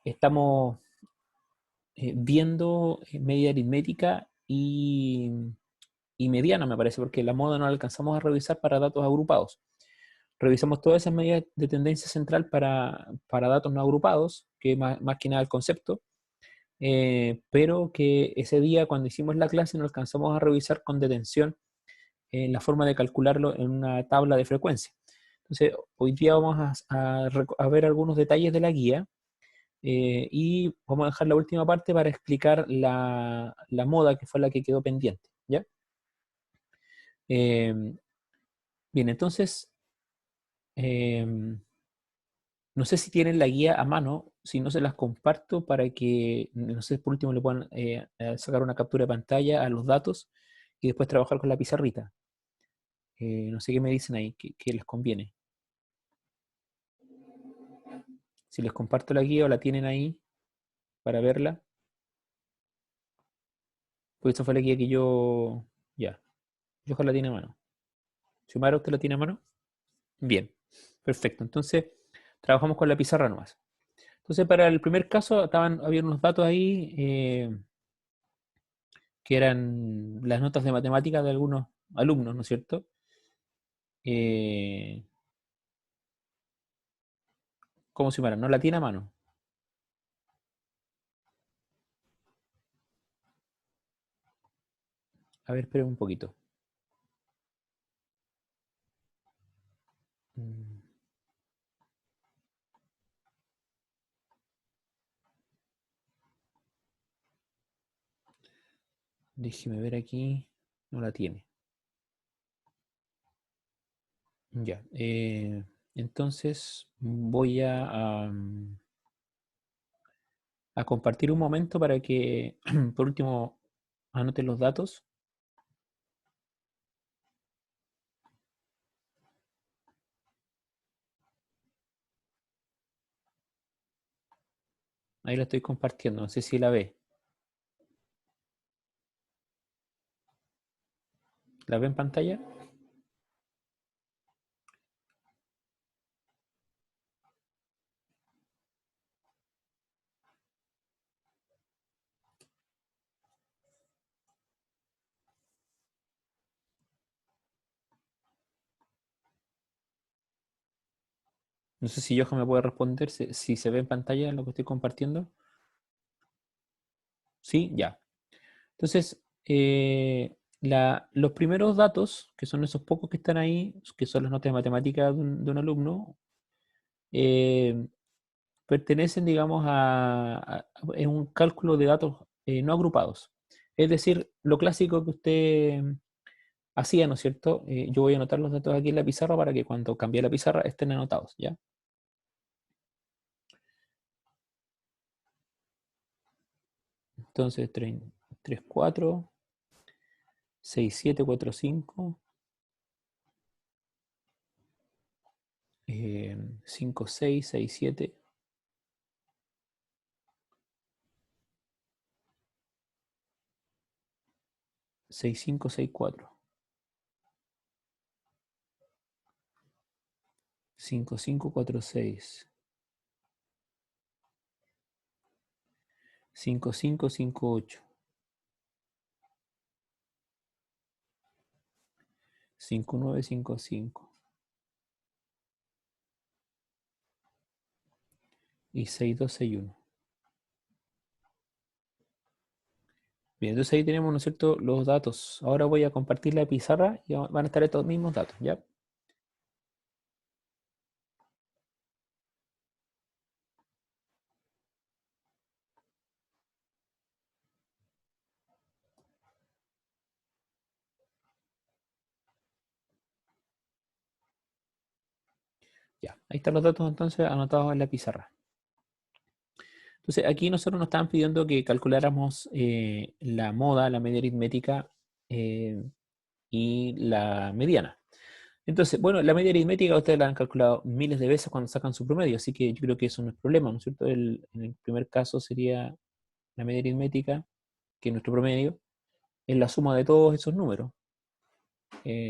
estamos viendo media aritmética y mediana, me parece, porque la moda no la alcanzamos a revisar para datos agrupados. Revisamos todas esas medidas de tendencia central para datos no agrupados, que más que nada el concepto, pero que ese día cuando hicimos la clase no alcanzamos a revisar con detención la forma de calcularlo en una tabla de frecuencia. Entonces, hoy día vamos a ver algunos detalles de la guía y vamos a dejar la última parte para explicar la moda que fue la que quedó pendiente, ¿ya? Eh, bien, entonces, eh, no sé si tienen la guía a mano, si no se las comparto para que, no sé, por último le puedan sacar una captura de pantalla a los datos y después trabajar con la pizarrita. No sé qué me dicen ahí, qué les conviene. Si les comparto la guía o la tienen ahí para verla, pues esta fue la guía que ya, yo la tiene a mano. Xiomara, ¿usted la tiene a mano? Bien, perfecto. Entonces, trabajamos con la pizarra nomás. Entonces, para el primer caso, había unos datos ahí que eran las notas de matemáticas de algunos alumnos, ¿no es cierto? Eh, ¿Cómo se llama? ¿No la tiene a mano? A ver, esperen un poquito. Mm, Déjeme ver aquí. No la tiene. Ya. Entonces, voy a compartir un momento para que, por último, anoten los datos. Ahí la estoy compartiendo. No sé si la ve. ¿La ve en pantalla? No sé si Johan me puede responder si se ve en pantalla lo que estoy compartiendo. Sí, ya. Entonces, los primeros datos, que son esos pocos que están ahí, que son las notas de matemática de un alumno, eh, pertenecen, digamos, es un cálculo de datos no agrupados. Es decir, lo clásico que usted hacía, ¿no es cierto? Yo voy a anotar los datos aquí en la pizarra para que cuando cambie la pizarra estén anotados, ¿ya? Entonces, 3 4 6 7 4 5 5 6 6 7 6 5 6 4 5 5 4 6 5 5 5 8 5 9 5 5 y 6 2 6 1. Bien, entonces ahí tenemos, ¿no es cierto?, los datos. Ahora voy a compartir la pizarra y van a estar estos mismos datos, ¿ya? Ya, ahí están los datos entonces anotados en la pizarra. Entonces aquí nosotros nos estaban pidiendo que calculáramos la moda, la media aritmética eh, y la mediana. Entonces, bueno, la media aritmética ustedes la han calculado miles de veces cuando sacan su promedio, así que yo creo que eso no es problema, ¿no es cierto? En el primer caso sería la media aritmética, que es nuestro promedio, es la suma de todos esos números.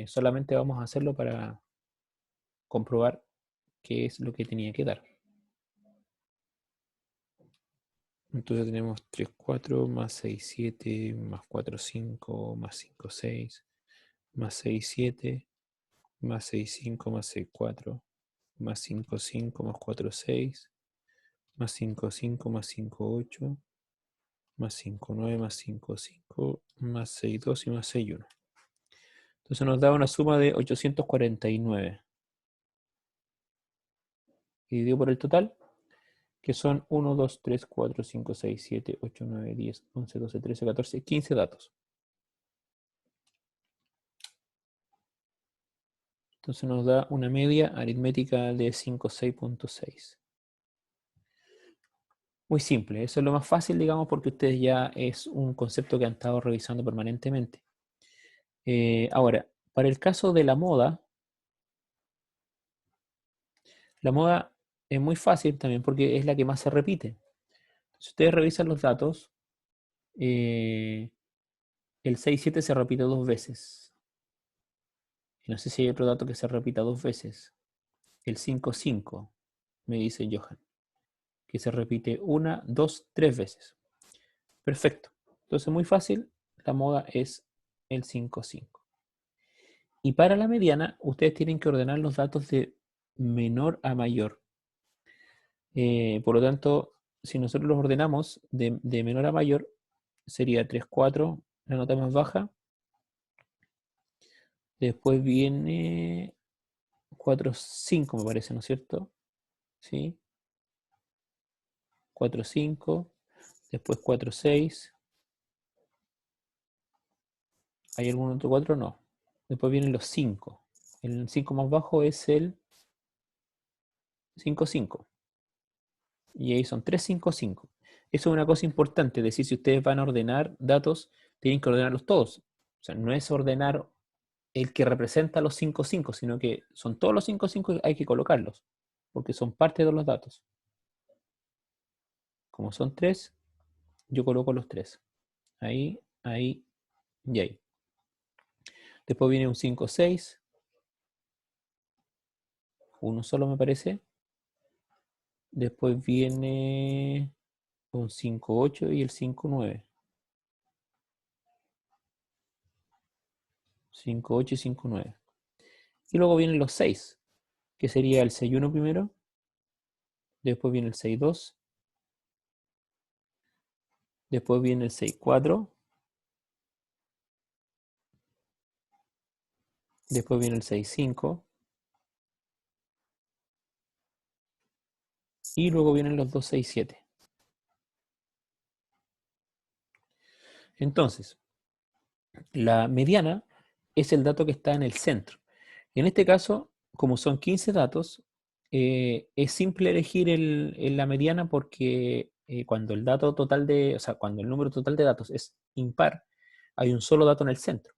Solamente vamos a hacerlo para comprobar qué es lo que tenía que dar. Entonces tenemos 3, 4, más 6, 7, más 4, 5, más 5, 6, más 6, 7, más 6, 5, más 6, 4, más 5, 5, más 4, 6, más 5, 5, más 5, 8, más 5, 9, más 5, 5, más 6, 2 y más 6, 1. Entonces nos da una suma de 849. Dividido por el total, que son 1, 2, 3, 4, 5, 6, 7, 8, 9, 10, 11, 12, 13, 14, 15 datos. Entonces nos da una media aritmética de 56.6. Muy simple, eso es lo más fácil, digamos, porque ustedes ya es un concepto que han estado revisando permanentemente. Ahora, para el caso de la moda es muy fácil también porque es la que más se repite. Si ustedes revisan los datos, el 6,7 se repite dos veces. Y no sé si hay otro dato que se repita dos veces. El 5,5, me dice Johan, que se repite una, dos, tres veces. Perfecto. Entonces, muy fácil, la moda es el 5,5. Y para la mediana, ustedes tienen que ordenar los datos de menor a mayor. Por lo tanto, si nosotros los ordenamos de menor a mayor, sería 3, 4, la nota más baja. Después viene 4, 5, me parece, ¿no es cierto? ¿Sí? 4, 5. Después 4, 6. ¿Hay algún otro 4? No. Después vienen los 5. El 5 más bajo es el 5, 5. Y ahí son 3, 5, 5. Eso es una cosa importante, es decir, si ustedes van a ordenar datos, tienen que ordenarlos todos. O sea, no es ordenar el que representa los 5, 5, sino que son todos los 5, 5 y hay que colocarlos, porque son parte de los datos. Como son 3, yo coloco los 3. Ahí, ahí y ahí. Después viene un 5, 6. Uno solo me parece. Después viene un 5, 8 y el 5, 9. 5, 8 y 5, 9. Y luego vienen los 6, que sería el 6, 1 primero. Después viene el 6, 2. Después viene el 6, 4. Después viene el 6, 5. Y luego vienen los 2, 6, 7. Entonces, la mediana es el dato que está en el centro. En este caso, como son 15 datos, es simple elegir la mediana porque cuando el dato total o sea, cuando el número total de datos es impar, hay un solo dato en el centro.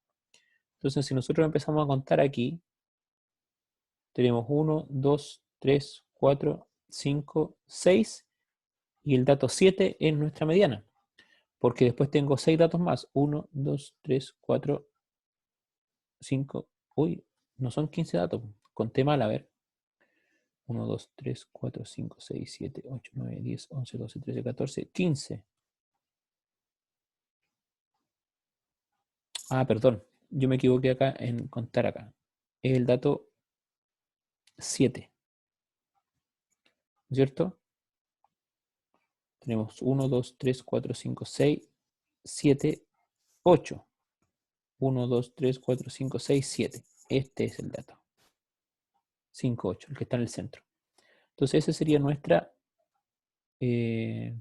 Entonces, si nosotros empezamos a contar aquí, tenemos 1, 2, 3, 4, 5, 6 y el dato 7 es nuestra mediana. Porque después tengo 6 datos más. 1, 2, 3, 4, 5. Uy, no son 15 datos. Conté mal, a ver. 1, 2, 3, 4, 5, 6, 7, 8, 9, 10, 11, 12, 13, 14, 15. Ah, perdón. Yo me equivoqué acá en contar acá. Es el dato 7. ¿Cierto? Tenemos 1, 2, 3, 4, 5, 6, 7, 8. 1, 2, 3, 4, 5, 6, 7. Este es el dato. 5, 8, el que está en el centro. Entonces, esa sería eh,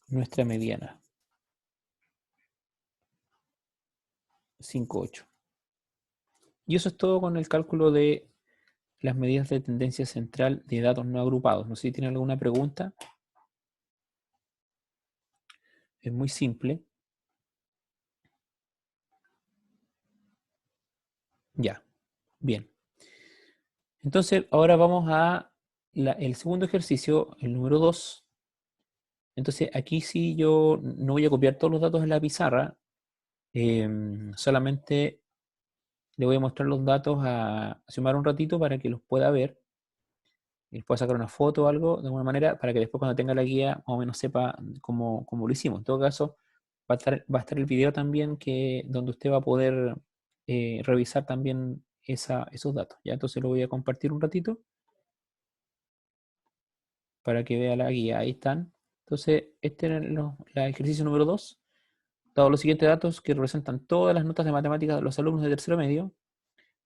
nuestra mediana. 5, 8. Y eso es todo con el cálculo de las medidas de tendencia central de datos no agrupados. No sé si tienen alguna pregunta. Es muy simple. Ya, bien. Entonces, ahora vamos a el segundo ejercicio, el número 2. Entonces, aquí sí yo no voy a copiar todos los datos en la pizarra. Solamente le voy a mostrar los datos a Xiomara un ratito para que los pueda ver. y pueda sacar una foto o algo de alguna manera para que después cuando tenga la guía más o menos sepa cómo lo hicimos. En todo caso, va a estar el video también donde usted va a poder revisar también esos datos. ¿Ya? Entonces lo voy a compartir un ratito para que vea la guía. Ahí están. Entonces, este es el ejercicio número 2. Dado los siguientes datos que representan todas las notas de matemáticas de los alumnos de tercero medio,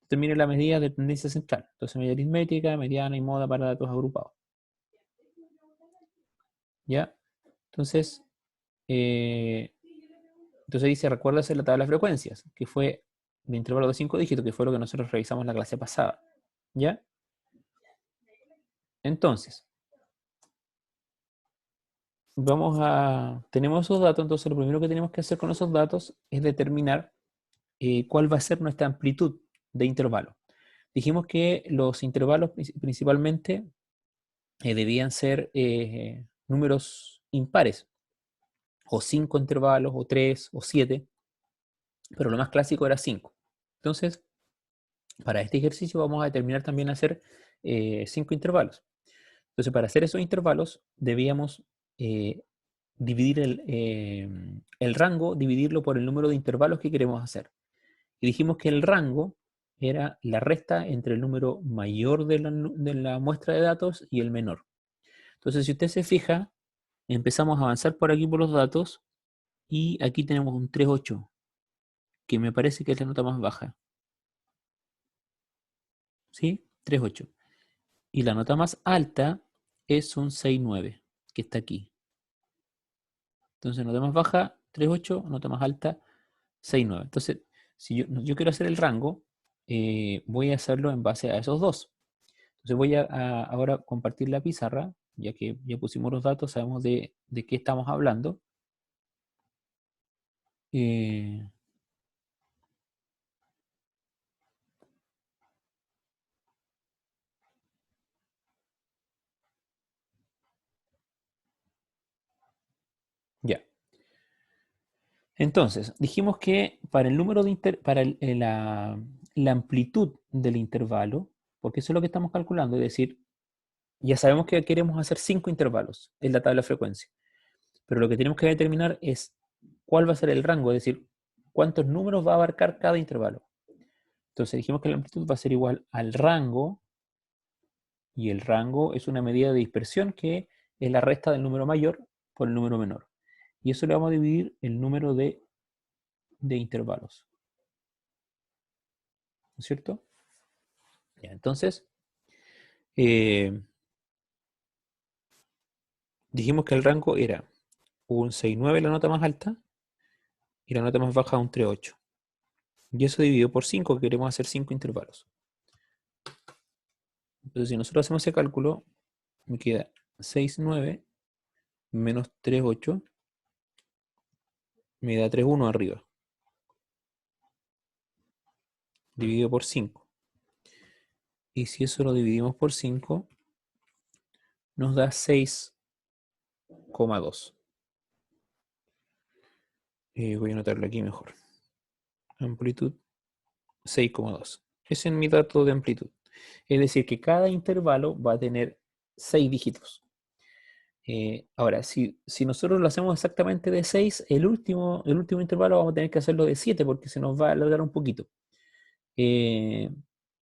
determine la medida de tendencia central. Entonces, medida aritmética, mediana y moda para datos agrupados. ¿Ya? Entonces, eh, dice, recuérdase la tabla de frecuencias, que fue de intervalo de 5 dígitos, que fue lo que nosotros revisamos en la clase pasada. ¿Ya? Entonces, tenemos esos datos, entonces lo primero que tenemos que hacer con esos datos es determinar cuál va a ser nuestra amplitud de intervalo. Dijimos que los intervalos principalmente debían ser números impares, o 5 intervalos, o 3, o 7, pero lo más clásico era 5. Entonces, para este ejercicio vamos a determinar también hacer 5 intervalos. Entonces, para hacer esos intervalos, debíamos eh, dividir el rango, dividirlo por el número de intervalos que queremos hacer. Y dijimos que el rango era la resta entre el número mayor de la muestra de datos y el menor. Entonces, si usted se fija, empezamos a avanzar por aquí por los datos y aquí tenemos un 3,8, que me parece que es la nota más baja. ¿Sí? 3,8. Y la nota más alta es un 6,9, que está aquí. Entonces, nota más baja, 3,8, nota más alta, 6,9. Entonces, si yo quiero hacer el rango, voy a hacerlo en base a esos dos. Entonces voy a ahora compartir la pizarra, ya que ya pusimos los datos, sabemos de qué estamos hablando. Eh, ya. Entonces, dijimos que para el número para la amplitud del intervalo, porque eso es lo que estamos calculando, es decir, ya sabemos que queremos hacer 5 intervalos en la tabla de frecuencia, pero lo que tenemos que determinar es cuál va a ser el rango, es decir, cuántos números va a abarcar cada intervalo. Entonces dijimos que la amplitud va a ser igual al rango, y el rango es una medida de dispersión que es la resta del número mayor por el número menor. Y eso le vamos a dividir el número de intervalos. ¿No es cierto? Ya, entonces, eh, dijimos que el rango era un 6,9 la nota más alta y la nota más baja un 3,8. Y eso dividido por 5, que queremos hacer 5 intervalos. Entonces, si nosotros hacemos ese cálculo, me queda 6,9 menos 3,8, me da 3,1 arriba, dividido por 5. Y si eso lo dividimos por 5, nos da 6,2. Voy a anotarlo aquí mejor. Amplitud 6,2. Ese es mi dato de amplitud. Es decir, que cada intervalo va a tener 6 dígitos. Ahora, si nosotros lo hacemos exactamente de 6, el último intervalo vamos a tener que hacerlo de 7 porque se nos va a alargar un poquito. Eh,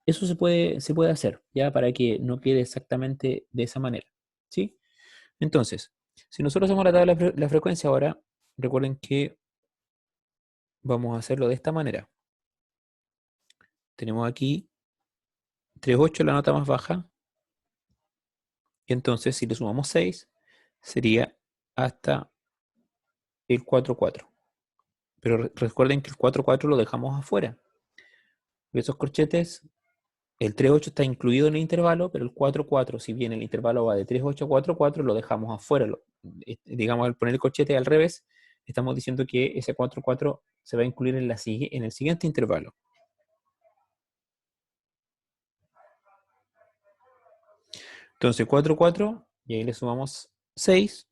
Eso se puede hacer, ya para que no quede exactamente de esa manera. ¿Sí? Entonces, si nosotros hacemos la tabla de la frecuencia ahora, recuerden que vamos a hacerlo de esta manera. Tenemos aquí 3,8 la nota más baja, y entonces si le sumamos 6, sería hasta el 4,4. Pero recuerden que el 4,4 lo dejamos afuera. Esos corchetes, el 3,8 está incluido en el intervalo, pero el 4,4, si bien el intervalo va de 3,8 a 4,4, lo dejamos afuera. Digamos, al poner el corchete al revés, estamos diciendo que ese 4,4 se va a incluir en el siguiente intervalo. Entonces 4,4, y ahí le sumamos 6,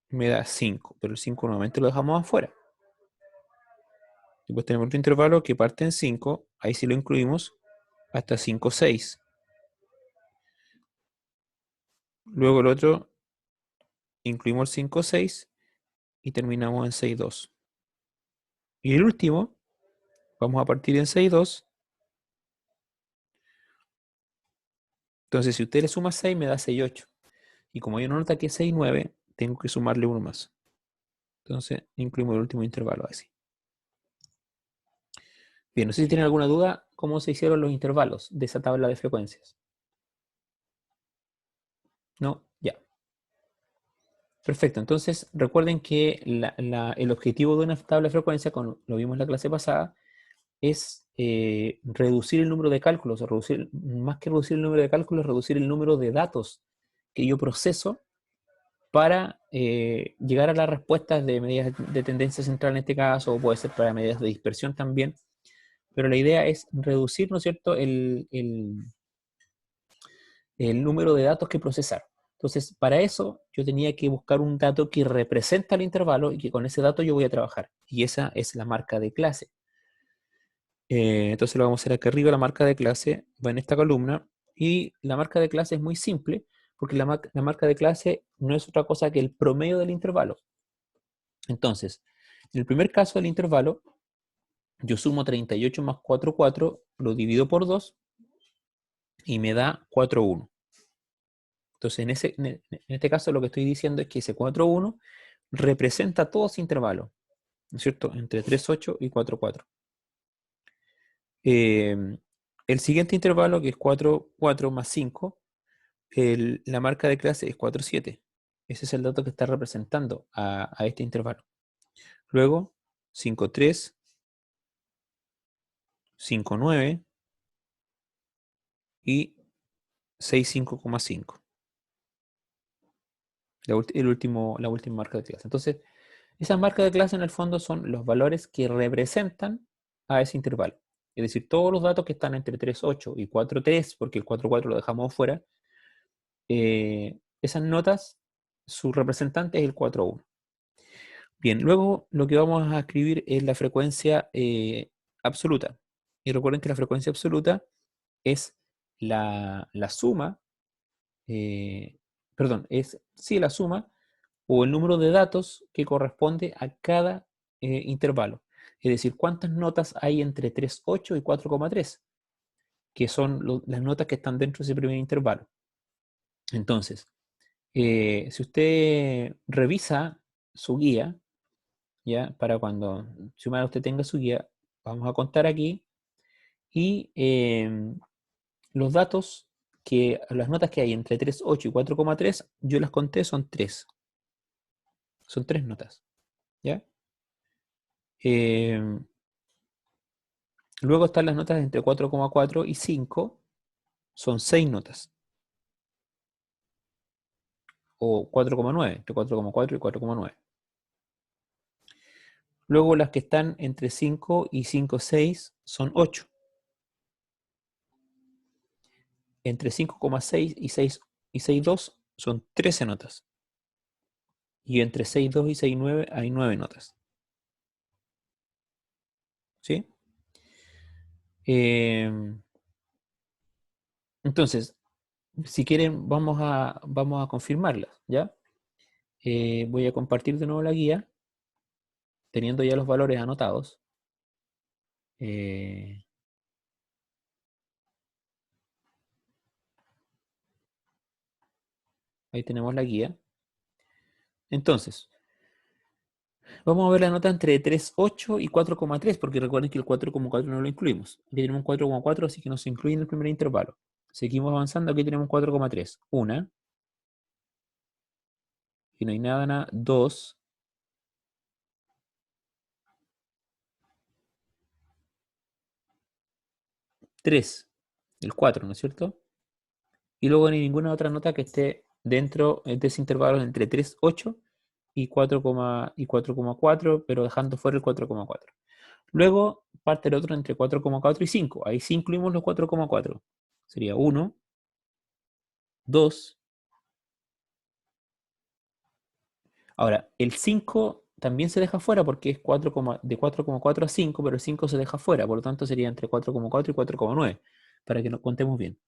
me da 5, pero el 5 nuevamente lo dejamos afuera. Después tenemos otro intervalo que parte en 5, ahí sí lo incluimos, hasta 5,6. Luego el otro, incluimos el 5, 6 y terminamos en 6, 2. Y el último, vamos a partir en 6, 2. Entonces, si usted le suma 6, me da 6, 8. Y como hay una nota que es 6, 9, tengo que sumarle uno más. Entonces, incluimos el último intervalo así. Bien, no sé si tienen alguna duda cómo se hicieron los intervalos de esa tabla de frecuencias. ¿No? Ya. Perfecto. Entonces, recuerden que el objetivo de una tabla de frecuencia, como lo vimos en la clase pasada, es reducir el número de cálculos, o reducir, más que reducir el número de cálculos, reducir el número de datos que yo proceso para llegar a las respuestas de medidas de tendencia central en este caso, o puede ser para medidas de dispersión también. Pero la idea es reducir, ¿no es cierto?, el número de datos que procesar. Entonces, para eso yo tenía que buscar un dato que representa el intervalo y que con ese dato yo voy a trabajar. Y esa es la marca de clase. Entonces lo vamos a hacer acá arriba, la marca de clase va en esta columna. Y la marca de clase es muy simple, porque la marca de clase no es otra cosa que el promedio del intervalo. Entonces, en el primer caso del intervalo, yo sumo 38 más 4, 4, lo divido por 2 y me da 4, 1. Entonces, en este caso lo que estoy diciendo es que ese 4, 1 representa todo ese intervalo, ¿no es cierto? Entre 3, 8 y 4, 4. El siguiente intervalo, que es 4, 4 más 5, la marca de clase es 4, 7. Ese es el dato que está representando a este intervalo. Luego, 5, 3, 5, 9 y 6, 5,5. La última marca de clase. Entonces, esas marcas de clase en el fondo son los valores que representan a ese intervalo. Es decir, todos los datos que están entre 3, 8 y 4, 3, porque el 4, 4 lo dejamos fuera, esas notas, su representante es el 4, 1. Bien, luego lo que vamos a escribir es la frecuencia absoluta. Y recuerden que la frecuencia absoluta es la suma, perdón, es sí la suma o el número de datos que corresponde a cada intervalo. Es decir, cuántas notas hay entre 3,8 y 4,3, que son las notas que están dentro de ese primer intervalo. Entonces, si usted revisa su guía, ya para cuando si usted tenga su guía, vamos a contar aquí y los datos las notas que hay entre 3,8 y 4,3, yo las conté, son 3. Son 3 notas, ¿ya? Luego están las notas entre 4,4 y 5, son 6 notas. O 4,9, entre 4,4 y 4,9. Luego las que están entre 5 y 5,6 son 8. Entre 5,6 y 6,2 son 13 notas. Y entre 6,2 y 6,9 hay 9 notas. ¿Sí? Entonces, si quieren, vamos a confirmarlas, ¿ya? Voy a compartir de nuevo la guía, teniendo ya los valores anotados. Eh, Ahí tenemos la guía. Entonces, vamos a ver la nota entre 3,8 y 4,3, porque recuerden que el 4,4 no lo incluimos. Aquí tenemos 4,4, así que no se incluye en el primer intervalo. Seguimos avanzando, aquí tenemos 4,3. Una, y no hay nada, 2, 3, el 4, ¿no es cierto? Y luego no hay ninguna otra nota que esté dentro de ese intervalo entre 3,8 y 4,4, pero dejando fuera el 4,4. Luego parte el otro entre 4,4 y 5. Ahí sí incluimos los 4,4. Sería 1, 2. Ahora, el 5 también se deja fuera porque es de 4,4 a 5, pero el 5 se deja fuera. Por lo tanto, sería entre 4,4 y 4,9, para que nos contemos bien.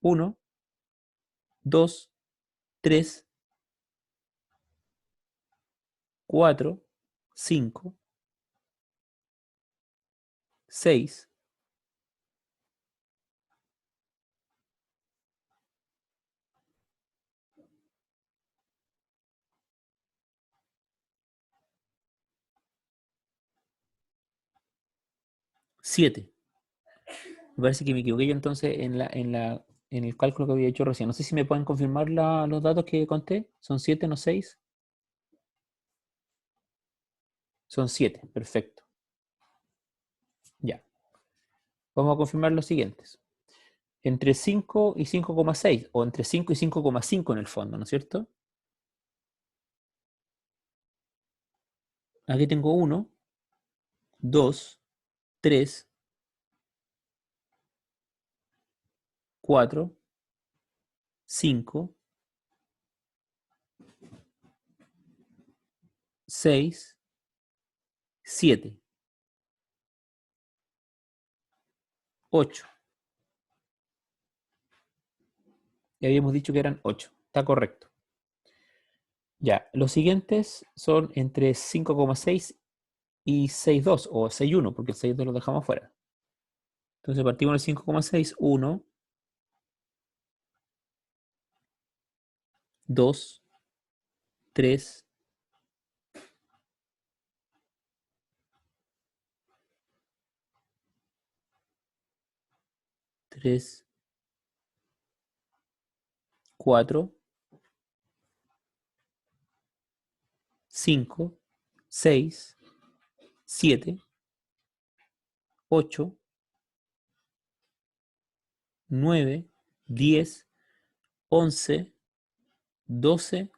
1, 2, 3, 4, 5, 6, 7. Me parece que me equivoqué yo entonces en el cálculo que había hecho recién. No sé si me pueden confirmar los datos que conté. ¿Son 7, no 6? Son 7, perfecto. Ya. Vamos a confirmar los siguientes. Entre 5 y 5,6, o entre 5 y 5,5 en el fondo, ¿no es cierto? Aquí tengo 1, 2, 3, 4, 5, 6, 7, 8. Ya habíamos dicho que eran 8. Está correcto. Ya, los siguientes son entre 5,6 y 6,2 o 6,1, porque el 6,2 lo dejamos fuera. Entonces partimos del 5,6, 1, 2, 3, 3, 4, 5, 6, 7, 8, 9, 10, 11, 12,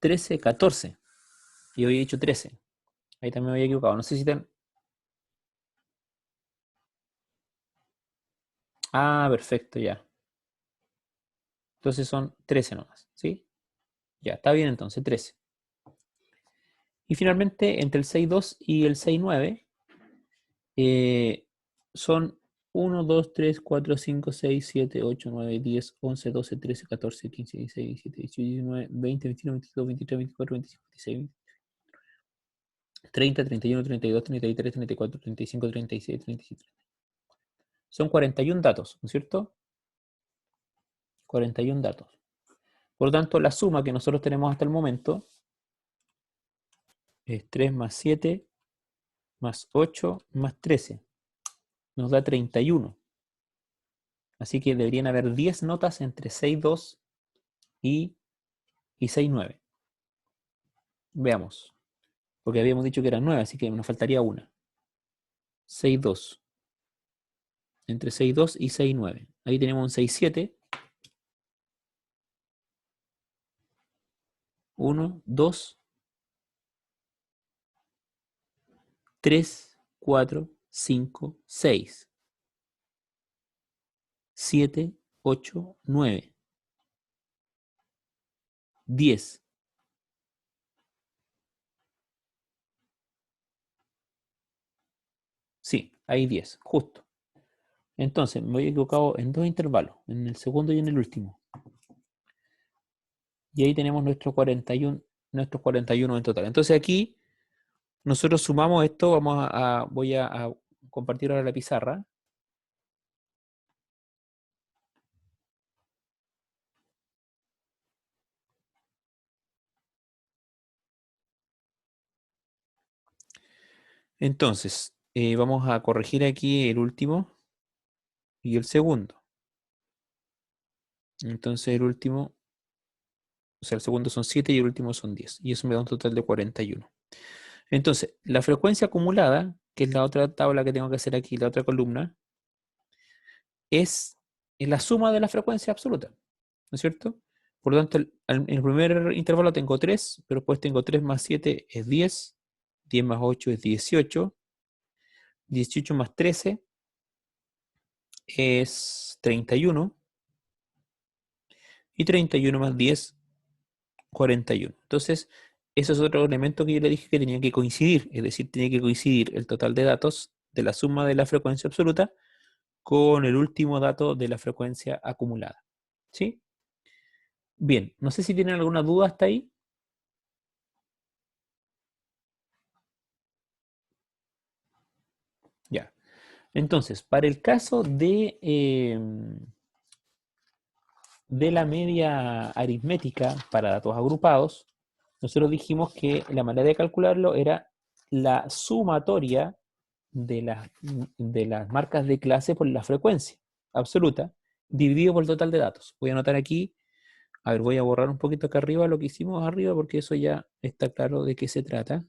13, 14. Y hoy he dicho 13. Ahí también me había equivocado. No sé si están... Ah, perfecto, ya. Entonces son 13 nomás, ¿sí? Ya, está bien entonces, 13. Y finalmente, entre el 6,2 y el 6,9, son 1, 2, 3, 4, 5, 6, 7, 8, 9, 10, 11, 12, 13, 14, 15, 16, 17, 18, 19, 20, 21, 22, 23, 24, 25, 26, 30, 31, 32, 33, 34, 35, 36, 37. Son 41 datos, ¿no es cierto? 41 datos. Por lo tanto, la suma que nosotros tenemos hasta el momento es 3 más 7 más 8 más 13. Nos da 31. Así que deberían haber 10 notas entre 6,2 y 6,9. Veamos. Porque habíamos dicho que eran 9, así que nos faltaría una. 6,2. Entre 6,2 y 6,9. Ahí tenemos un 6,7. 1, 2, 3, 4, 5, 6, 7, 8, 9, 10. Sí, hay 10, justo. Entonces, me voy equivocado en dos intervalos, en el segundo y en el último. Y ahí tenemos nuestros 41 en total. Entonces aquí nosotros sumamos esto, voy a compartir ahora la pizarra. Entonces, vamos a corregir aquí el último y el segundo. Entonces el último, o sea, el segundo son 7 y el último son 10. Y eso me da un total de 41. Entonces, la frecuencia acumulada, que es la otra tabla que tengo que hacer aquí, la otra columna, es la suma de la frecuencia absoluta, ¿no es cierto? Por lo tanto, en el primer intervalo tengo 3, pero después tengo 3 más 7 es 10, 10 más 8 es 18, 18 más 13 es 31, y 31 más 10, 41. Entonces, eso es otro elemento que yo le dije que tenía que coincidir, es decir, tenía que coincidir el total de datos de la suma de la frecuencia absoluta con el último dato de la frecuencia acumulada. ¿Sí? Bien, no sé si tienen alguna duda hasta ahí. Ya. Entonces, para el caso de la media aritmética para datos agrupados, nosotros dijimos que la manera de calcularlo era la sumatoria de las marcas de clase por la frecuencia absoluta dividido por el total de datos. Voy a anotar aquí, a ver, voy a borrar un poquito acá arriba lo que hicimos arriba porque eso ya está claro de qué se trata.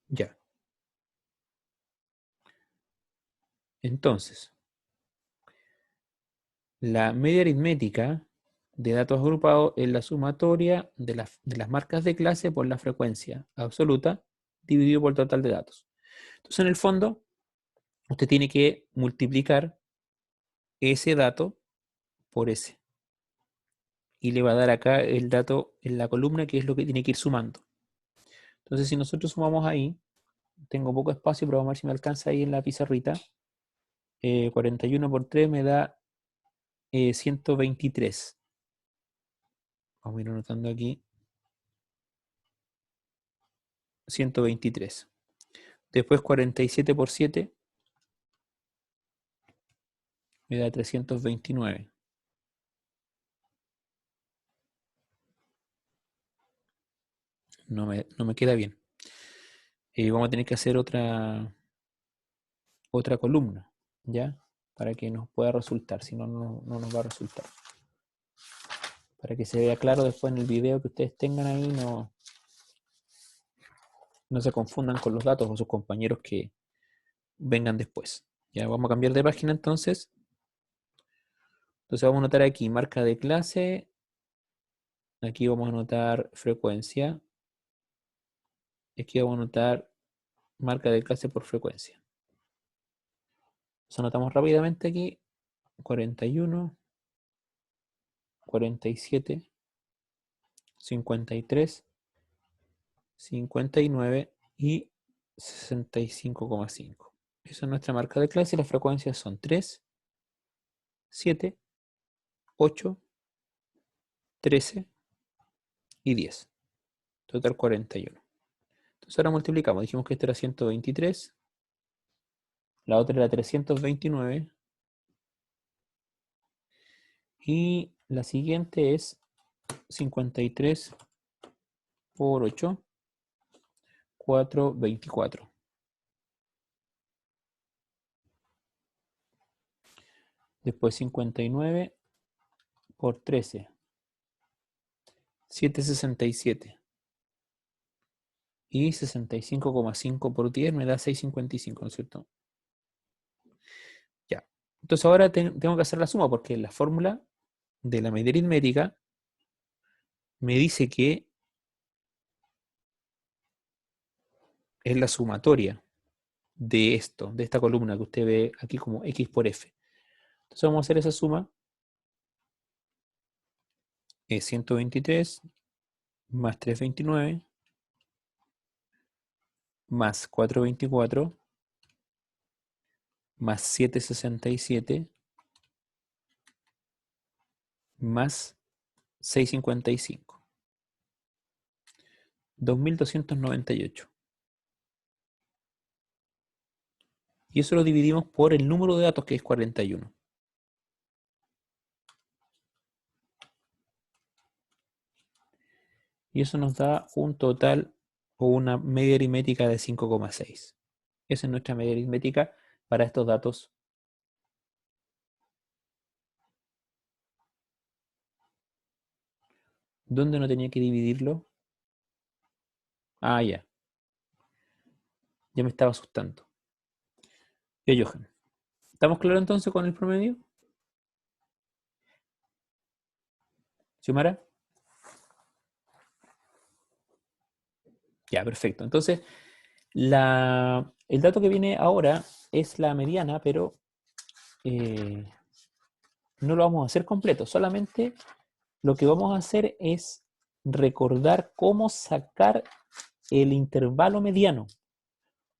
Ya. Entonces, la media aritmética de datos agrupados es la sumatoria de las marcas de clase por la frecuencia absoluta dividido por el total de datos. Entonces, en el fondo, usted tiene que multiplicar ese dato por ese. Y le va a dar acá el dato en la columna, que es lo que tiene que ir sumando. Entonces, si nosotros sumamos ahí, tengo poco espacio, pero vamos a ver si me alcanza ahí en la pizarrita. 41 por 3 me da 123. Vamos a ir anotando aquí. 123. Después 47 por 7 me da 329. No me queda bien. Vamos a tener que hacer otra columna, ¿ya? Para que nos pueda resultar, si no, no nos va a resultar. Para que se vea claro después en el video que ustedes tengan ahí, no se confundan con los datos o sus compañeros que vengan después. Ya vamos a cambiar de página entonces. Entonces vamos a anotar aquí marca de clase. Aquí vamos a anotar frecuencia. Aquí vamos a anotar marca de clase por frecuencia. Entonces anotamos rápidamente aquí 41, 47, 53, 59 y 65,5. Esa es nuestra marca de clase y las frecuencias son 3, 7, 8, 13 y 10. Total 41. Entonces ahora multiplicamos. Dijimos que este era 123, la otra era 329 y la siguiente es 53 por 8, 424. Después 59 por 13, 767. Y 65,5 por 10 me da 655, ¿no es cierto? Ya. Entonces ahora tengo que hacer la suma porque la fórmula de la medida aritmética me dice que es la sumatoria de esto, de esta columna que usted ve aquí como X por F. Entonces vamos a hacer esa suma. Es 123 más 329 más 424 más 767 más 655. 2298. Y eso lo dividimos por el número de datos que es 41. Y eso nos da un total o una media aritmética de 5,6. Esa es nuestra media aritmética para estos datos. ¿Dónde no tenía que dividirlo? Ah, ya. Ya me estaba asustando. Ya, Johan. ¿Estamos claros entonces con el promedio? ¿Xiomara? Ya, perfecto. Entonces, el dato que viene ahora es la mediana, pero no lo vamos a hacer completo. Solamente lo que vamos a hacer es recordar cómo sacar el intervalo mediano,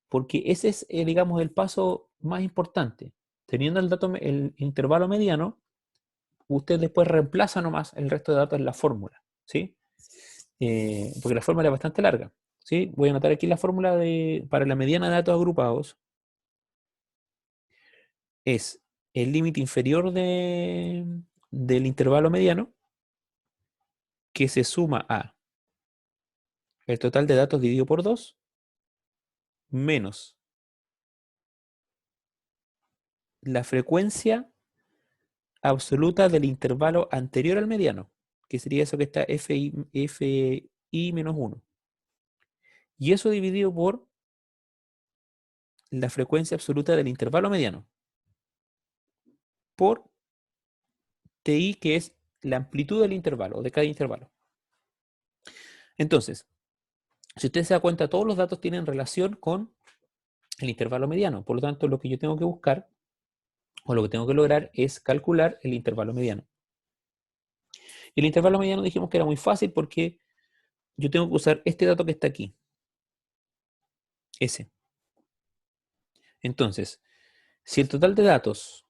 porque ese es, digamos, el paso más importante. Teniendo el intervalo mediano, usted después reemplaza nomás el resto de datos en la fórmula, ¿sí? Porque la fórmula es bastante larga, ¿sí? Voy a anotar aquí la fórmula para la mediana de datos agrupados. Es el límite inferior del intervalo mediano que se suma a el total de datos dividido por 2 menos la frecuencia absoluta del intervalo anterior al mediano, que sería eso que está fi menos 1. Y eso dividido por la frecuencia absoluta del intervalo mediano, por ti, que es la amplitud del intervalo, de cada intervalo. Entonces, si usted se da cuenta, todos los datos tienen relación con el intervalo mediano. Por lo tanto, lo que yo tengo que buscar, o lo que tengo que lograr, es calcular el intervalo mediano. Y el intervalo mediano dijimos que era muy fácil porque yo tengo que usar este dato que está aquí. Ese. Entonces, si el total de datos,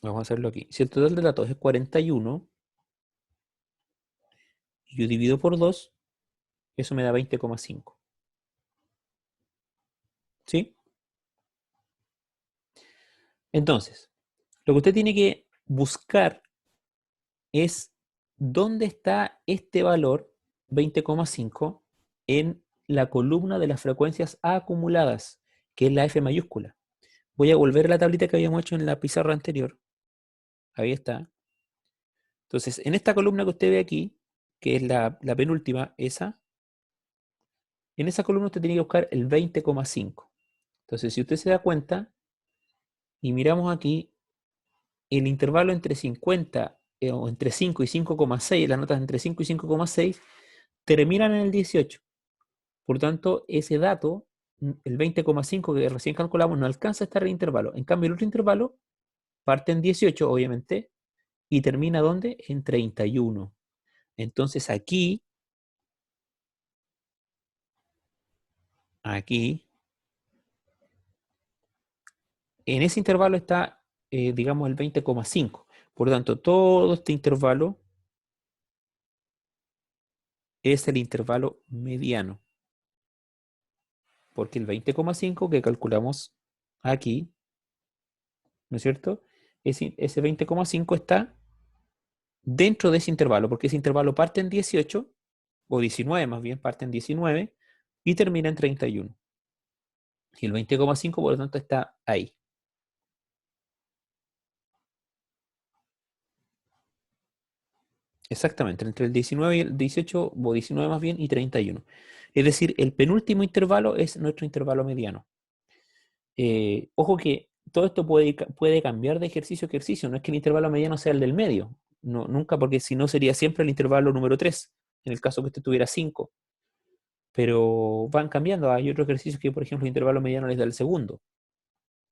vamos a hacerlo aquí, si el total de datos es 41, y yo divido por 2, eso me da 20,5. ¿Sí? Entonces, lo que usted tiene que buscar es dónde está este valor 20,5 en la columna de las frecuencias acumuladas, que es la F mayúscula. Voy a volver a la tablita que habíamos hecho en la pizarra anterior. Ahí está. Entonces, en esta columna que usted ve aquí, que es la penúltima, en esa columna usted tiene que buscar el 20,5. Entonces, si usted se da cuenta y miramos aquí, el intervalo entre 50 o entre 5 y 5,6, las notas entre 5 y 5,6, terminan en el 18. Por tanto, ese dato, el 20,5 que recién calculamos, no alcanza a estar en el intervalo. En cambio, el otro intervalo parte en 18, obviamente, y termina ¿dónde? En 31. Entonces aquí, en ese intervalo está, digamos, el 20,5. Por lo tanto, todo este intervalo es el intervalo mediano, porque el 20,5 que calculamos aquí, ¿no es cierto? Ese 20,5 está dentro de ese intervalo, porque ese intervalo parte en 18, o 19 más bien, parte en 19 y termina en 31. Y el 20,5 por lo tanto está ahí. Exactamente, entre el 19 y el 18, o 19 más bien, y 31. Es decir, el penúltimo intervalo es nuestro intervalo mediano. Ojo que todo esto puede cambiar de ejercicio a ejercicio. No es que el intervalo mediano sea el del medio. No, nunca, porque si no sería siempre el intervalo número 3, en el caso que usted tuviera 5. Pero van cambiando. Hay otros ejercicios que, por ejemplo, el intervalo mediano les da el segundo,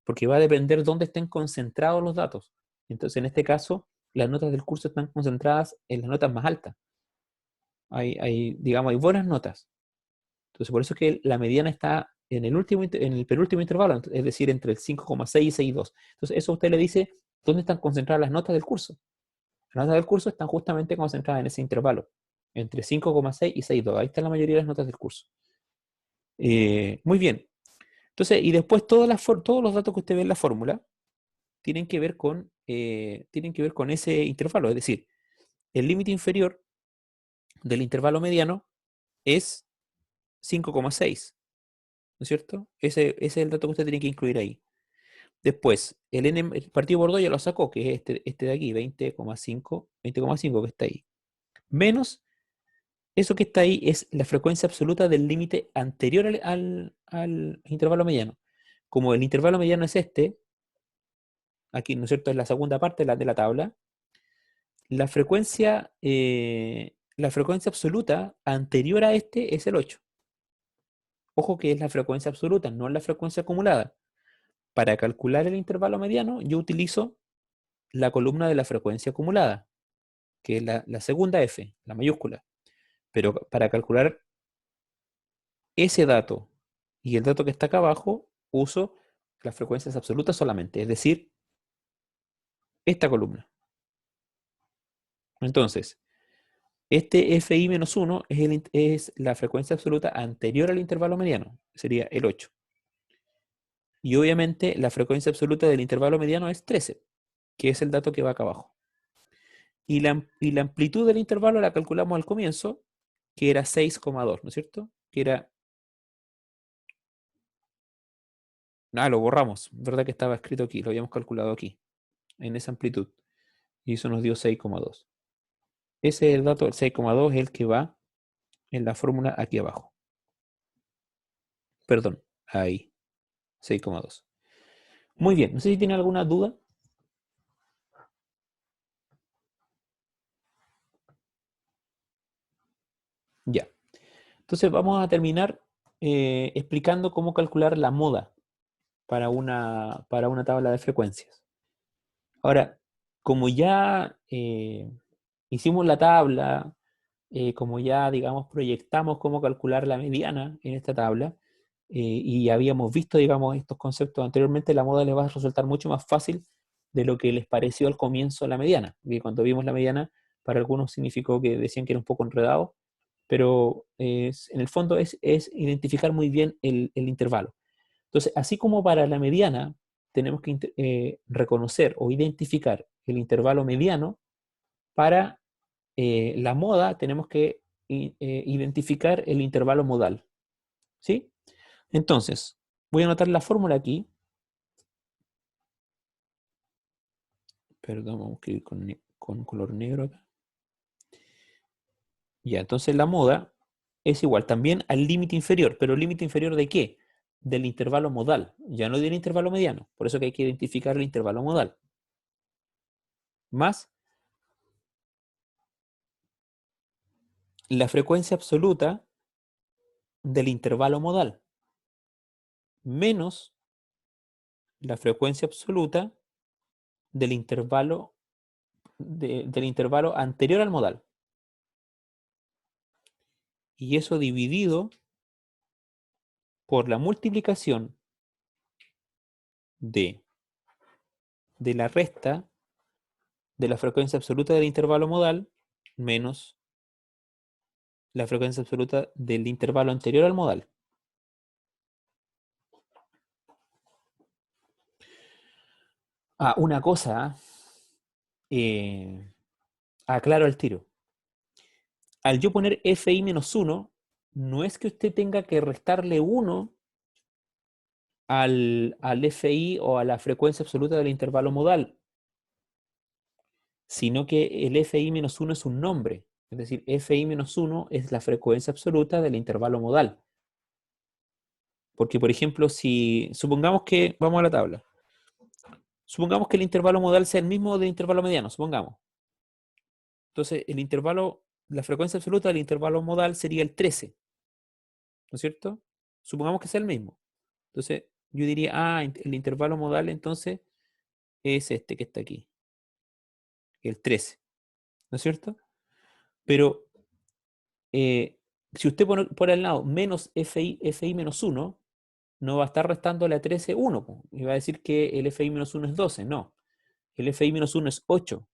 porque va a depender dónde estén concentrados los datos. Entonces, en este caso, las notas del curso están concentradas en las notas más altas. Digamos, hay buenas notas. Entonces, por eso es que la mediana está en el penúltimo intervalo, es decir, entre el 5,6 y 6,2. Entonces, eso a usted le dice dónde están concentradas las notas del curso. Las notas del curso están justamente concentradas en ese intervalo, entre 5,6 y 6,2. Ahí está la mayoría de las notas del curso. Muy bien. Entonces, y después todos los datos que usted ve en la fórmula tienen que ver con ese intervalo. Es decir, el límite inferior del intervalo mediano es 5,6. ¿No es cierto? Ese es el dato que usted tiene que incluir ahí. Después, el partido por 2 ya lo sacó, que es este de aquí, 20,5 que está ahí. Menos eso que está ahí es la frecuencia absoluta del límite anterior al intervalo mediano. Como el intervalo mediano es este, aquí, ¿no es cierto? Es la segunda parte de la tabla. La frecuencia absoluta anterior a este es el 8. Ojo que es la frecuencia absoluta, no la frecuencia acumulada. Para calcular el intervalo mediano, yo utilizo la columna de la frecuencia acumulada. que es la segunda f, la mayúscula. Pero para calcular ese dato y el dato que está acá abajo, uso las frecuencias absolutas solamente, es decir, esta columna. Entonces, este FI-1 es la frecuencia absoluta anterior al intervalo mediano, sería el 8. Y obviamente la frecuencia absoluta del intervalo mediano es 13, que es el dato que va acá abajo. Y la amplitud del intervalo la calculamos al comienzo, que era 6,2, ¿no es cierto? Que era... lo borramos, ¿verdad? Que estaba escrito aquí, lo habíamos calculado aquí, en esa amplitud. Y eso nos dio 6,2. Ese es el dato, el 6,2 es el que va en la fórmula aquí abajo. Perdón, ahí, 6,2. Muy bien, no sé si tiene alguna duda. Ya. Entonces vamos a terminar explicando cómo calcular la moda para una tabla de frecuencias. Ahora, como ya hicimos la tabla, como ya, digamos, proyectamos cómo calcular la mediana en esta tabla, y habíamos visto, digamos, estos conceptos anteriormente, la moda les va a resultar mucho más fácil de lo que les pareció al comienzo la mediana. Y cuando vimos la mediana, para algunos significó que decían que era un poco enredado, pero en el fondo es identificar muy bien el intervalo. Entonces, así como para la mediana tenemos que reconocer o identificar el intervalo mediano, para la moda tenemos que identificar el intervalo modal. ¿Sí? Entonces, voy a anotar la fórmula aquí. Perdón, vamos a escribir con color negro acá. Ya, entonces la moda es igual también al límite inferior, pero ¿el límite inferior de qué? Del intervalo modal, ya no del intervalo mediano. Por eso que hay que identificar el intervalo modal. Más la frecuencia absoluta del intervalo modal, menos la frecuencia absoluta del intervalo anterior al modal. Y eso dividido por la multiplicación de la resta de la frecuencia absoluta del intervalo modal menos la frecuencia absoluta del intervalo anterior al modal. Una cosa, aclaro al tiro. Al yo poner fi-1, no es que usted tenga que restarle 1 al fi o a la frecuencia absoluta del intervalo modal, sino que el fi-1 es un nombre. Es decir, fi-1 es la frecuencia absoluta del intervalo modal. Porque, por ejemplo, si supongamos que, vamos a la tabla, supongamos que el intervalo modal sea el mismo del intervalo mediano, supongamos. Entonces, la frecuencia absoluta del intervalo modal sería el 13, ¿no es cierto? Supongamos que sea el mismo. Entonces, yo diría, el intervalo modal entonces es este que está aquí, el 13, ¿no es cierto? Pero si usted pone al lado menos fi menos 1, no va a estar restándole a 13 1, y va a decir que el fi menos 1 es 12, no. El fi menos 1 es 8,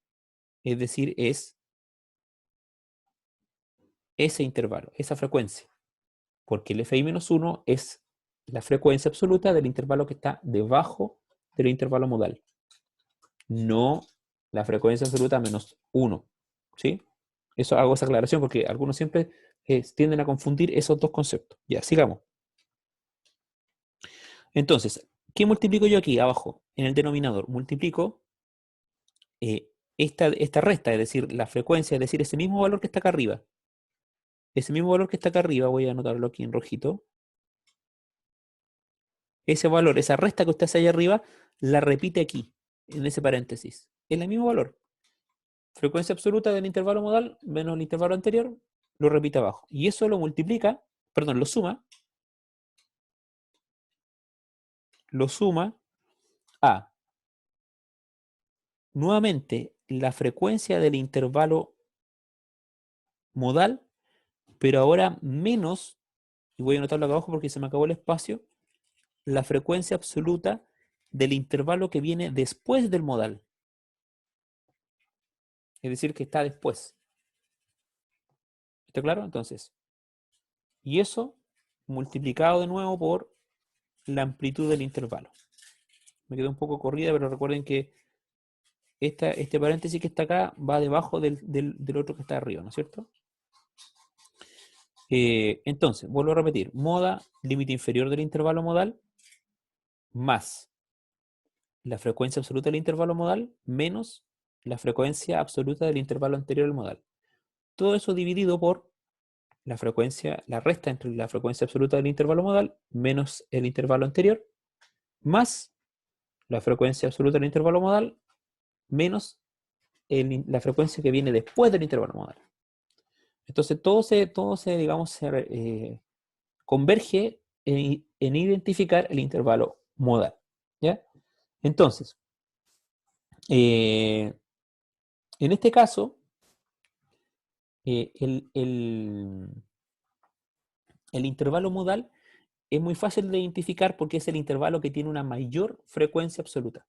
es decir, es ese intervalo, esa frecuencia, porque el fi menos 1 es la frecuencia absoluta del intervalo que está debajo del intervalo modal, no la frecuencia absoluta menos 1, ¿sí? Eso hago esa aclaración porque algunos siempre tienden a confundir esos dos conceptos. Ya, sigamos. Entonces, ¿qué multiplico yo aquí abajo? En el denominador multiplico esta resta, es decir, la frecuencia, es decir, ese mismo valor que está acá arriba. Ese mismo valor que está acá arriba, voy a anotarlo aquí en rojito. Ese valor, esa resta que usted hace allá arriba, la repite aquí, en ese paréntesis. Es el mismo valor. Frecuencia absoluta del intervalo modal menos el intervalo anterior, lo repite abajo. Y eso lo multiplica, perdón, lo suma a, nuevamente, la frecuencia del intervalo modal, pero ahora menos, y voy a anotarlo acá abajo porque se me acabó el espacio, la frecuencia absoluta del intervalo que viene después del modal. Es decir, que está después. ¿Está claro? Entonces, y eso multiplicado de nuevo por la amplitud del intervalo. Me quedó un poco corrida, pero recuerden que este paréntesis que está acá va debajo del otro que está arriba, ¿no es cierto? Entonces, vuelvo a repetir, moda, límite inferior del intervalo modal, más la frecuencia absoluta del intervalo modal, menos la frecuencia absoluta del intervalo anterior al modal. Todo eso dividido por la frecuencia, la resta entre la frecuencia absoluta del intervalo modal, menos el intervalo anterior, más la frecuencia absoluta del intervalo modal, menos la frecuencia que viene después del intervalo modal. Entonces, digamos, converge en identificar el intervalo modal. ¿Ya? Entonces, en este caso, eh, el, el- el intervalo modal es muy fácil de identificar porque es el intervalo que tiene una mayor frecuencia absoluta.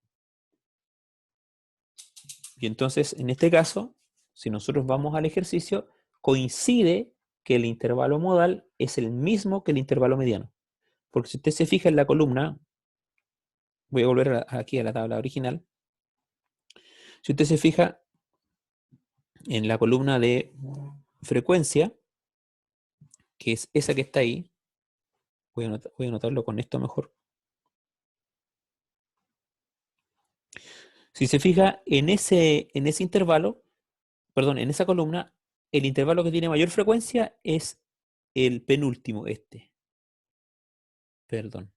Y entonces, en este caso, si nosotros vamos al ejercicio, coincide que el intervalo modal es el mismo que el intervalo mediano. Porque si usted se fija en la columna, voy a volver aquí a la tabla original, si usted se fija en la columna de frecuencia, que es esa que está ahí, voy a anotarlo con esto mejor. Si se fija en ese intervalo, perdón, en esa columna, el intervalo que tiene mayor frecuencia es el penúltimo, perdón,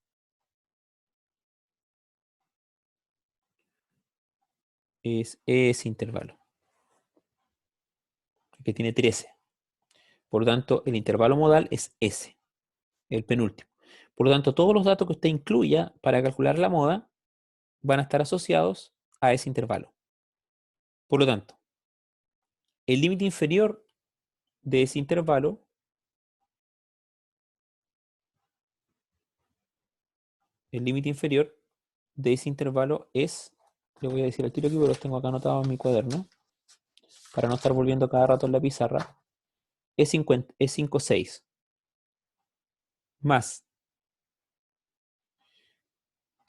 es ese intervalo, que tiene 13. Por lo tanto, el intervalo modal es ese, el penúltimo. Por lo tanto, todos los datos que usted incluya para calcular la moda van a estar asociados a ese intervalo. Por lo tanto, el límite inferior de ese intervalo, el límite inferior de ese intervalo es, le voy a decir el tiro aquí, pero los tengo acá anotados en mi cuaderno, para no estar volviendo cada rato en la pizarra, es 5,6 más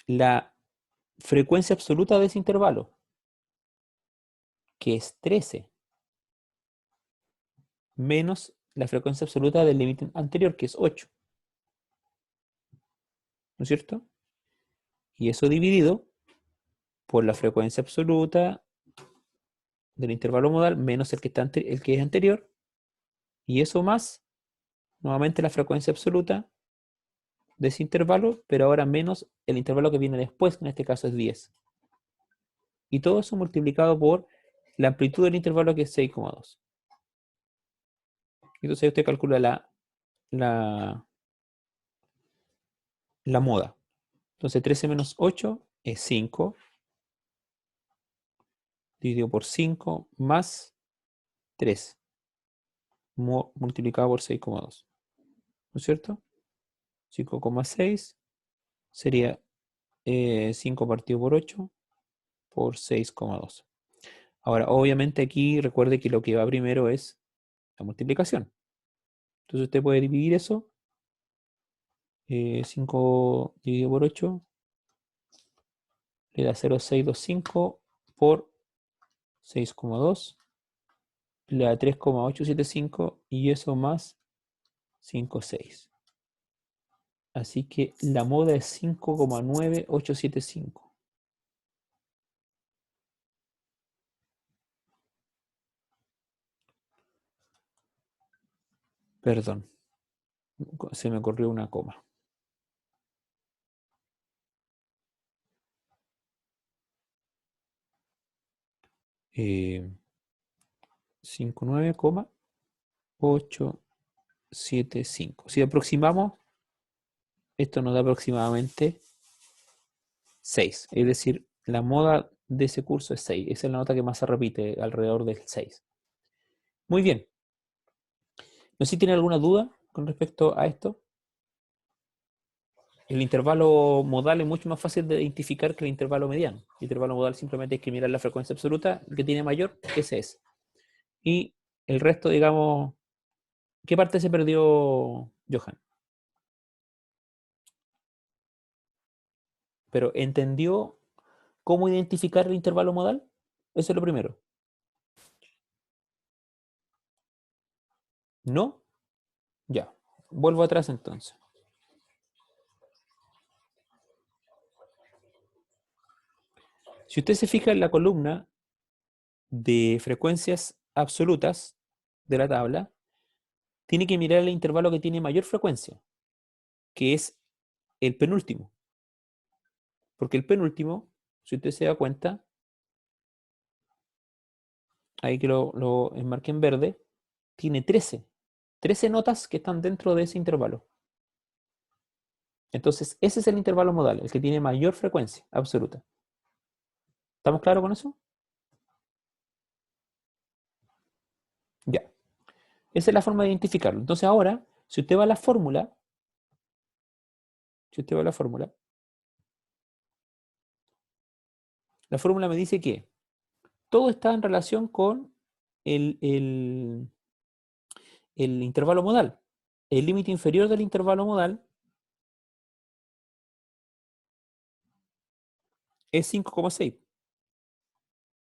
la frecuencia absoluta de ese intervalo, que es 13, menos la frecuencia absoluta del límite anterior, que es 8. ¿No es cierto? Y eso dividido por la frecuencia absoluta del intervalo modal menos el que es anterior, y eso más, nuevamente la frecuencia absoluta de ese intervalo, pero ahora menos el intervalo que viene después, que en este caso es 10. Y todo eso multiplicado por la amplitud del intervalo, que es 6,2. Entonces usted calcula la, la moda. Entonces 13 menos 8 es 5, dividido por 5 más 3, multiplicado por 6,2. ¿No es cierto? 5,6 sería 5 partido por 8 por 6,2. Ahora, obviamente aquí recuerde que lo que va primero es la multiplicación. Entonces usted puede dividir eso, 5 dividido por 8 le da 0,625 por 6,2, le da 3,875 y eso más 5,6. Así que la moda es 5,9875. Perdón, se me corrió una coma. 59,875. Si aproximamos, esto nos da aproximadamente 6. Es decir, la moda de ese curso es 6. Esa es la nota que más se repite, alrededor del 6. Muy bien. No sé si tienen alguna duda con respecto a esto. El intervalo modal es mucho más fácil de identificar que el intervalo mediano. El intervalo modal simplemente hay que mirar la frecuencia absoluta, el que tiene mayor, ese es. Y el resto, digamos, ¿qué parte se perdió, Johan? Pero ¿entendió cómo identificar el intervalo modal? Eso es lo primero. ¿No? Ya. Vuelvo atrás entonces. Si usted se fija en la columna de frecuencias absolutas de la tabla, tiene que mirar el intervalo que tiene mayor frecuencia, que es el penúltimo. Porque el penúltimo, si usted se da cuenta, ahí que lo enmarqué en verde, tiene 13 notas que están dentro de ese intervalo. Entonces, ese es el intervalo modal, el que tiene mayor frecuencia absoluta. ¿Estamos claros con eso? Ya. Esa es la forma de identificarlo. Entonces, ahora, si usted va a la fórmula, si usted va a la fórmula me dice que todo está en relación con el, el, el intervalo modal. El límite inferior del intervalo modal es 5,6.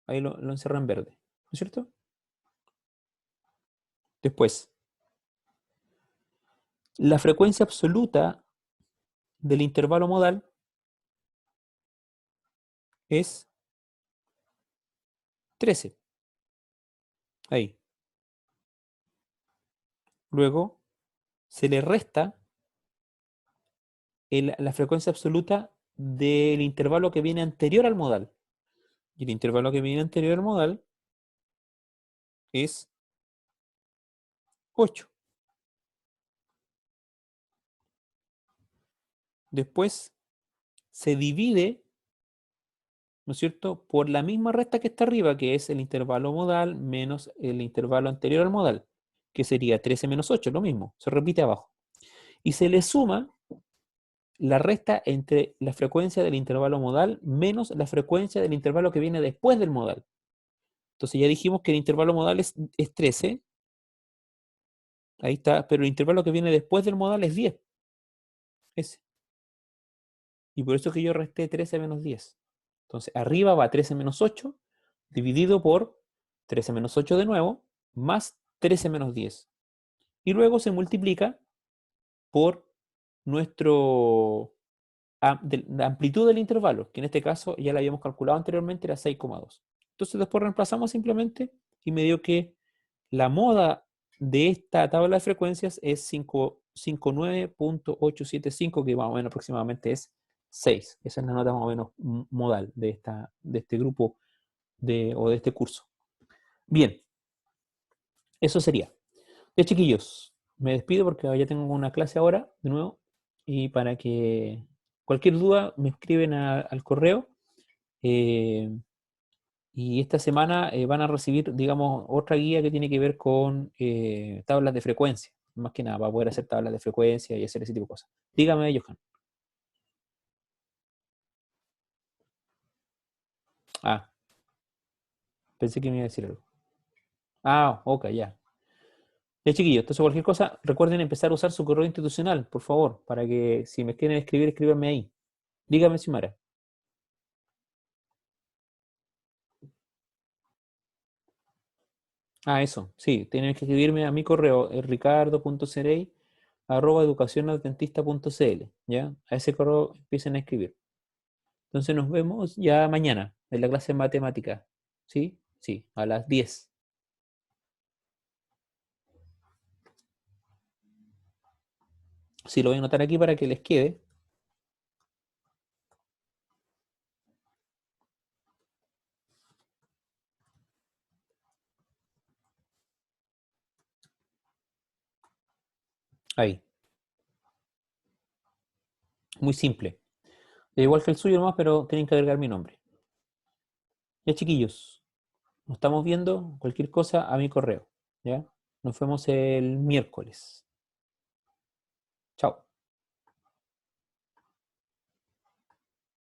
Ahí lo encerré en verde. ¿No es cierto? Después, la frecuencia absoluta del intervalo modal es 13. Ahí. Luego, se le resta la frecuencia absoluta del intervalo que viene anterior al modal. Y el intervalo que viene anterior al modal es 8. Después se divide, ¿no es cierto?, por la misma recta que está arriba, que es el intervalo modal menos el intervalo anterior al modal, que sería 13 menos 8, lo mismo, se repite abajo. Y se le suma la resta entre la frecuencia del intervalo modal menos la frecuencia del intervalo que viene después del modal. Entonces ya dijimos que el intervalo modal es 13, ahí está, pero el intervalo que viene después del modal es 10. Ese. Y por eso que yo resté 13 menos 10. Entonces, arriba va 13 menos 8, dividido por 13 menos 8 de nuevo, más 13 menos 10. Y luego se multiplica por nuestro la amplitud del intervalo, que en este caso ya la habíamos calculado anteriormente, era 6,2. Entonces después reemplazamos simplemente y me dio que la moda de esta tabla de frecuencias es 559.875, que más o menos aproximadamente es 6. Esa es la nota más o menos modal de este grupo o de este curso. Bien, eso sería. Ya, chiquillos, me despido porque ya tengo una clase ahora de nuevo y para que cualquier duda me escriben al correo. eh, y esta semana van a recibir, digamos, otra guía que tiene que ver con tablas de frecuencia, más que nada, para poder hacer tablas de frecuencia y hacer ese tipo de cosas. Dígame, Johan. Ah, pensé que me iba a decir algo. Ah, ok, ya. Ya, chiquillos, entonces cualquier cosa, recuerden empezar a usar su correo institucional, por favor, para que si me quieren escribir, escríbanme ahí. Dígame, Simara. Ah, eso, sí, tienen que escribirme a mi correo, ricardo.cerey@educacionadventista.cl, ¿ya? A ese correo empiecen a escribir. Entonces nos vemos ya mañana en la clase de matemática. ¿Sí? Sí, a las 10. Sí, lo voy a anotar aquí para que les quede. Ahí. Muy simple. Es igual que el suyo nomás, pero tienen que agregar mi nombre. Ya, chiquillos, nos estamos viendo. Cualquier cosa a mi correo. ¿Ya? Nos vemos el miércoles.